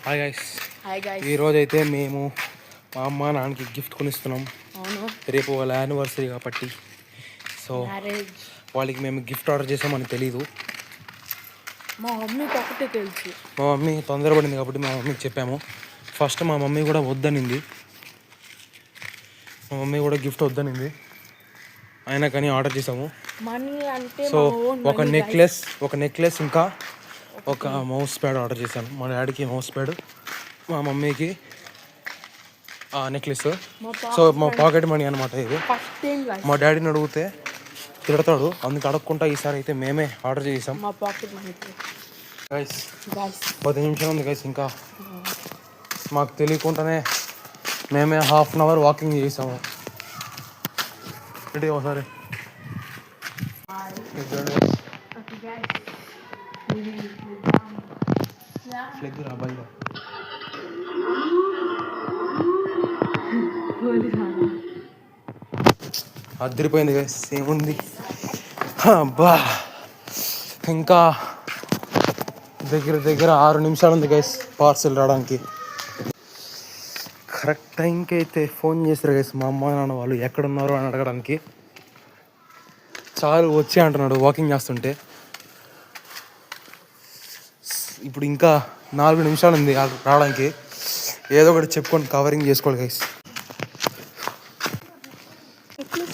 Hi guys. Hi guys. ఈరోజు అయితే మేము మా అమ్మ నాన్నకి గిఫ్ట్ కొనిస్తున్నాం. అవును, రేపు వాళ్ళ యానివర్సరీ కాబట్టి. సో వాళ్ళకి మేము గిఫ్ట్ ఆర్డర్ చేసామని తెలీదు. మా మమ్మీకి ఒకటే తెలుసు. మా మమ్మీ తొందరపడింది కాబట్టి మా మమ్మీకి చెప్పాము. ఫస్ట్ మా మమ్మీ కూడా వద్దనింది. మా మమ్మీ కూడా గిఫ్ట్ వద్దనింది, అయినా కానీ ఆర్డర్ చేసాము. మనీ అంటే సో ఒక నెక్లెస్ ఇంకా ఒక మౌస్ ప్యాడ్ ఆర్డర్ చేశాను. మా డాడీకి మౌస్ ప్యాడ్, మా మమ్మీకి నెక్లెస్. సో మా పాకెట్ మనీ అనమాట ఇది. మా డాడీని అడిగితే తిడతాడు, అందుకు అడగకుండా ఈసారి అయితే మేమే ఆర్డర్ చేసాం. గైస్ 10 నిమిషాలు ఉంది గైస్. ఇంకా మాకు తెలియకుండానే మేమే ½ అన్ అవర్ వాకింగ్ చేసాము. రెడీ ఒకసారి అదిరిపోయింది గైస్. ఏముంది అబ్బా, ఇంకా దగ్గర 6 నిమిషాలు ఉంది గైస్ పార్సల్ రావడానికి. కరెక్ట్ టైంకి అయితే ఫోన్ చేస్తారు గైస్ మా అమ్మ నాన్న వాళ్ళు ఎక్కడున్నారు అని అడగడానికి. చాలు వచ్చి అంటున్నాడు వాకింగ్ చేస్తుంటే. ఇప్పుడు ఇంకా 4 నిమిషాలు ఉంది రావడానికి. ఏదో ఒకటి చెప్పుకొని కవరింగ్ చేసుకోవాలి గైస్.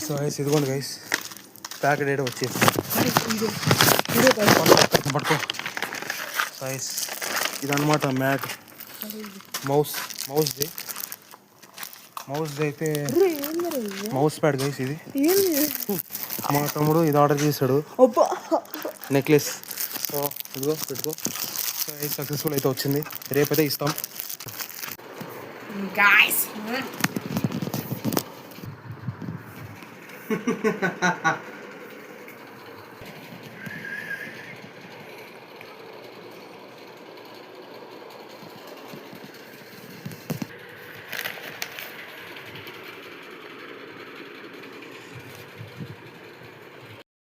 సో గైస్ ఇదిగోండి గైస్, ప్యాకెట్ అయితే వచ్చేసి పట్టుకో గైస్. ఇదన్నమాట మ్యాట్, మౌస్ది అయితే మౌస్ ప్యాడ్ గైస్. ఇది మా తమ్ముడు ఇది ఆర్డర్ చేశాడు, నెక్లెస్. సో ఇదిగో పెట్టుకో. సో ఇది సక్సెస్ఫుల్ అయితే వచ్చింది, రేపైతే ఇస్తాం.